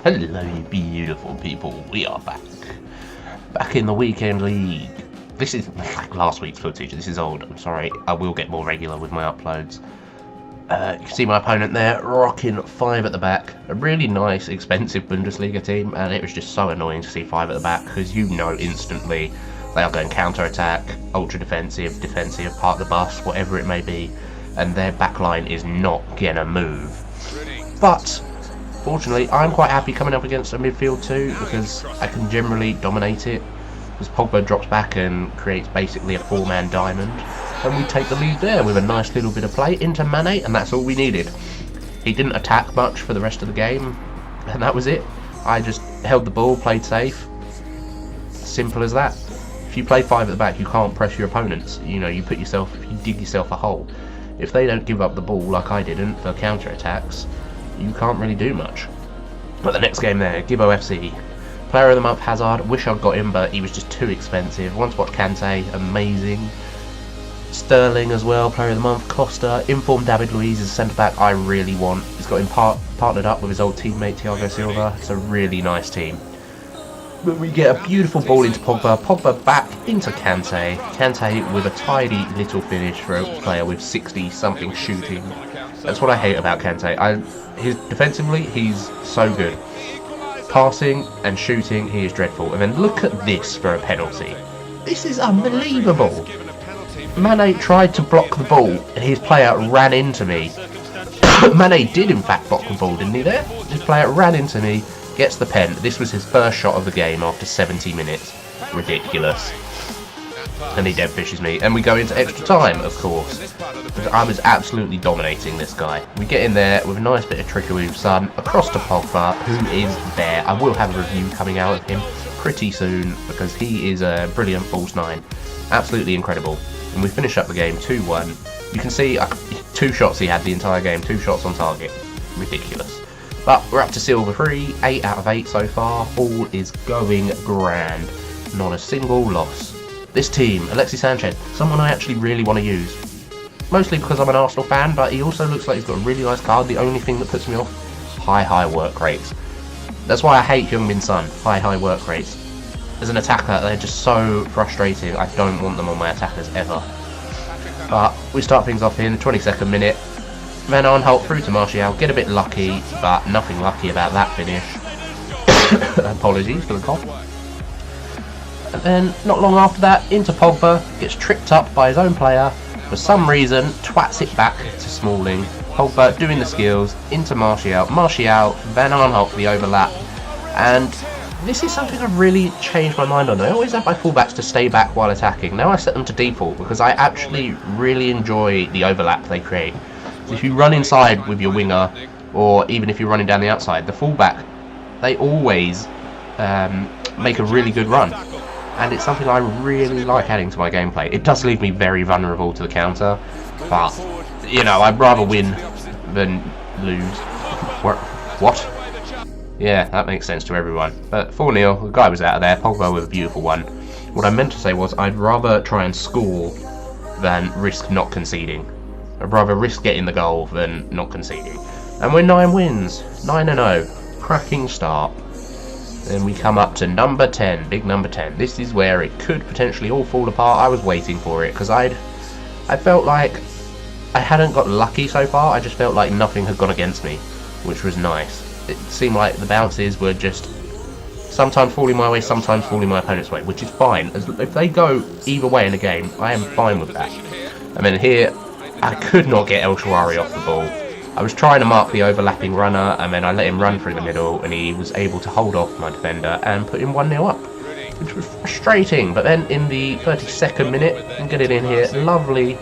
Hello, you beautiful people. We are back in the weekend league. This is like last week's footage. This is old. I'm sorry. I will get more regular with my uploads. You can see my opponent there, rocking 5 at the back. A really nice, expensive Bundesliga team, and it was just so annoying to see 5 at the back because you know instantly they are going counter-attack, ultra-defensive, defensive, park the bus, whatever it may be, and their backline is not gonna move. But fortunately, I'm quite happy coming up against a midfield too, because I can generally dominate it. As Pogba drops back and creates basically a 4-man diamond, and we take the lead there with a nice little bit of play into Mane, and that's all we needed. He didn't attack much for the rest of the game, and that was it. I just held the ball, played safe. Simple as that. If you play 5 at the back, you can't press your opponents. You know, you dig yourself a hole. If they don't give up the ball like I didn't for counter attacks, you can't really do much. But the next game there, Gibbo FC. Player of the month, Hazard. Wish I'd got him, but he was just too expensive. Want to watch Kante, amazing. Sterling as well, player of the month. Costa, informed David Luiz as centre-back, I really want. He's got him partnered up with his old teammate, Thiago Silva. It's a really nice team. But we get a beautiful ball into Pogba. Pogba back into Kante. Kante with a tidy little finish for a player with 60-something shooting. That's what I hate about Kante. Defensively, he's so good. Passing and shooting, he is dreadful. And then look at this for a penalty. This is unbelievable. Mane tried to block the ball, and his player ran into me. Mane did in fact block the ball, didn't he there? His player ran into me, gets the pen. This was his first shot of the game after 70 minutes. Ridiculous. And he dead fishes me, and we go into extra time, of course. But I was absolutely dominating this guy. We get in there with a nice bit of trickery with Son, across to Pogba, who is there. I will have a review coming out of him pretty soon, because he is a brilliant false 9. Absolutely incredible. And we finish up the game 2-1. You can see 2 shots he had the entire game, 2 shots on target. Ridiculous. But we're up to silver 3, 8 out of 8 so far. All is going grand. Not a single loss. This team, Alexis Sanchez, someone I actually really want to use. Mostly because I'm an Arsenal fan, but he also looks like he's got a really nice card. The only thing that puts me off, high work rates. That's why I hate Heung-min Son, high work rates. As an attacker, they're just so frustrating. I don't want them on my attackers ever. But we start things off in the 22nd minute. Van Aanholt through to Martial, get a bit lucky, but nothing lucky about that finish. Apologies for the cough. And then, not long after that, into Pogba, gets tripped up by his own player, for some reason, twats it back to Smalling. Pogba doing the skills, into Martial, Van Aanholt for the overlap, and this is something I've really changed my mind on. I always have my fullbacks to stay back while attacking. Now I set them to default, because I actually really enjoy the overlap they create. So if you run inside with your winger, or even if you're running down the outside, the fullback, they always make a really good run. And it's something I really like adding to my gameplay. It does leave me very vulnerable to the counter, but, you know, I'd rather win than lose. What? Yeah, that makes sense to everyone. But 4-0, the guy was out of there, Pogba with a beautiful one. What I meant to say was, I'd rather try and score than risk not conceding. I'd rather risk getting the goal than not conceding. And we're 9 wins, 9-0, cracking start. Then we come up to number 10, big number 10. This is where it could potentially all fall apart. I was waiting for it because I felt like I hadn't got lucky so far. I just felt like nothing had gone against me, which was nice. It seemed like the bounces were just sometimes falling my way, sometimes falling my opponent's way, which is fine. If they go either way in a game, I am fine with that. And then here, I could not get El Shaarawy off the ball. I was trying to mark the overlapping runner, and then I let him run through the middle, and he was able to hold off my defender and put him 1-0 up, which was frustrating. But then in the 32nd minute, and get it in here, lovely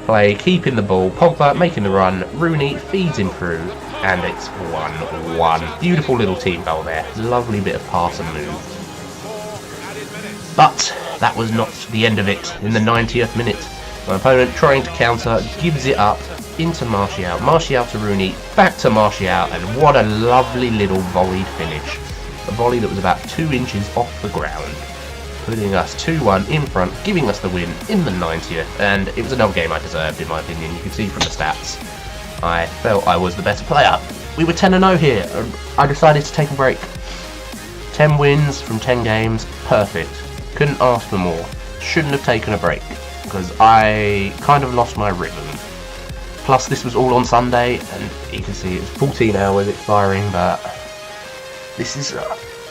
play, keeping the ball, Pogba making the run, Rooney feeds him through, and it's 1-1. Beautiful little team goal there, lovely bit of pass and move. But that was not the end of it. In the 90th minute, my opponent trying to counter, gives it up, into Martial to Rooney, back to Martial, and what a lovely little volleyed finish. A volley that was about 2 inches off the ground, putting us 2-1 in front, giving us the win in the 90th, and it was another game I deserved in my opinion. You can see from the stats, I felt I was the better player. we were 10-0 here. I decided to take a break. 10 wins from 10 games, perfect. Couldn't ask for more. Shouldn't have taken a break because I kind of lost my rhythm. Plus this was all on Sunday, and you can see it's 14 hours expiring, but this is...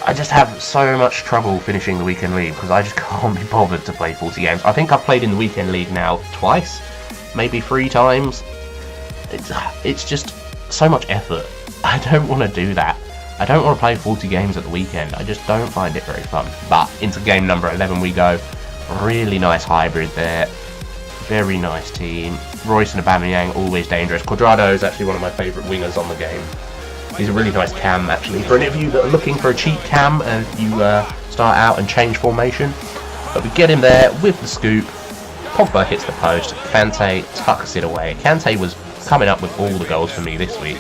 I just have so much trouble finishing the weekend league because I just can't be bothered to play 40 games. I think I've played in the weekend league now twice, maybe 3 times. It's just so much effort. I don't want to do that. I don't want to play 40 games at the weekend. I just don't find it very fun. But into game number 11 we go. Really nice hybrid there. Very nice team. Royce and Aubameyang, always dangerous. Cuadrado is actually one of my favourite wingers on the game. He's a really nice cam, actually. For any of you that are looking for a cheap cam and you start out and change formation. But we get him there with the scoop. Pogba hits the post. Kante tucks it away. Kante was coming up with all the goals for me this week.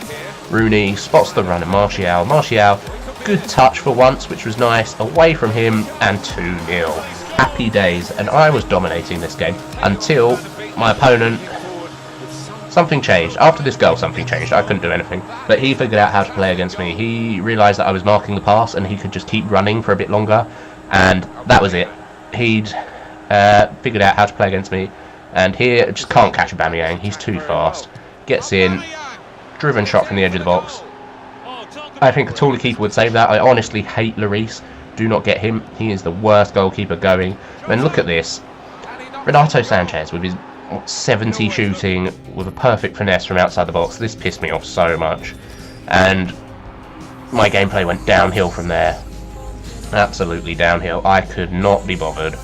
Rooney spots the run of Martial. Martial, good touch for once, which was nice. Away from him, and 2-0. Happy days. And I was dominating this game until my opponent... Something changed. After this goal, something changed. I couldn't do anything. But he figured out how to play against me. He realised that I was marking the pass and he could just keep running for a bit longer. And that was it. He'd figured out how to play against me. And here, just can't catch Aubameyang. He's too fast. Gets in. Driven shot from the edge of the box. I think a taller keeper would save that. I honestly hate Lloris. Do not get him. He is the worst goalkeeper going. And look at this. Renato Sanchez with his 70 shooting with a perfect finesse from outside the box. This pissed me off so much. And my gameplay went downhill from there. Absolutely downhill. I could not be bothered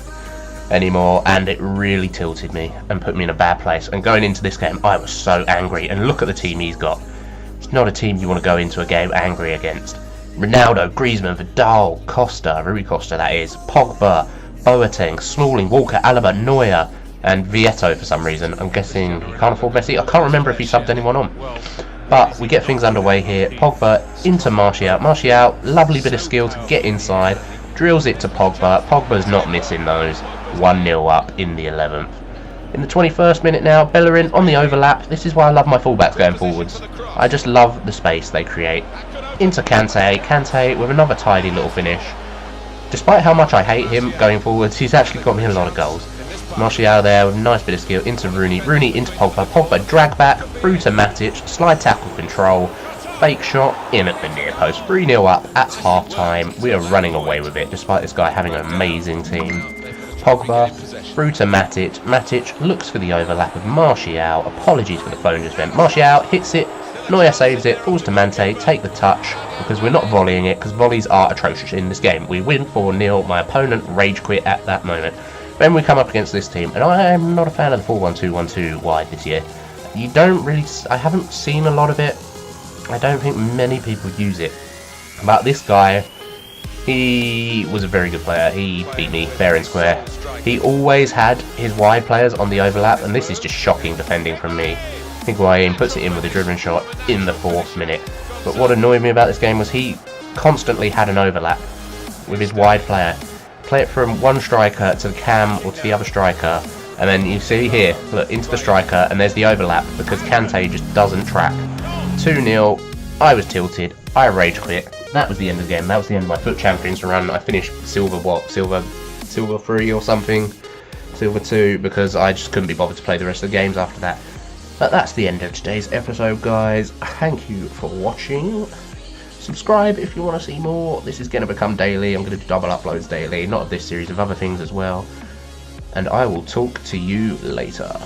anymore, and it really tilted me and put me in a bad place. And going into this game, I was so angry. And look at the team he's got. It's not a team you want to go into a game angry against. Ronaldo, Griezmann, Vidal, Costa, Rui Costa that is, Pogba, Boateng, Smalling, Walker, Alaba, Neuer, and Vieto for some reason. I'm guessing he can't afford Messi. I can't remember if he subbed anyone on. But we get things underway here. Pogba into Martial. Martial, lovely bit of skill to get inside. Drills it to Pogba. Pogba's not missing those. 1-0 up in the 11th. In the 21st minute now, Bellerin on the overlap. This is why I love my fullbacks going forwards. I just love the space they create. Into Kante. Kante with another tidy little finish. Despite how much I hate him going forwards, he's actually got me a lot of goals. Martial there with a nice bit of skill into Rooney. Rooney into Pogba. Pogba drag back through to Matic. Slide tackle control. Fake shot in at the near post. 3-0 up at half time. We are running away with it despite this guy having an amazing team. Pogba through to Matic. Matic looks for the overlap of Martial. Apologies for the phone just went. Martial hits it. Neuer saves it. Falls to Mante. Take the touch because we're not volleying it because volleys are atrocious in this game. We win 4-0. My opponent rage quit at that moment. Then we come up against this team, and I am not a fan of the 4-1-2-1-2 wide this year. You don't really... I haven't seen a lot of it. I don't think many people use it. But this guy, he was a very good player. He beat me fair and square. He always had his wide players on the overlap, and this is just shocking defending from me. Higuain puts it in with a driven shot in the 4th minute. But what annoyed me about this game was he constantly had an overlap with his wide player. Play it from one striker to the cam or to the other striker, and then you see here, look, into the striker, and there's the overlap because Kante just doesn't track. 2-0, I was tilted, I rage quit. That was the end of the game. That was the end of my FUT Champions run. I finished silver 3 or something, silver 2, because I just couldn't be bothered to play the rest of the games after that. But that's the end of today's episode, guys. Thank you for watching. Subscribe if you want to see more. This is going to become daily. I'm going to do double uploads daily, not of this series, of other things as well. And I will talk to you later.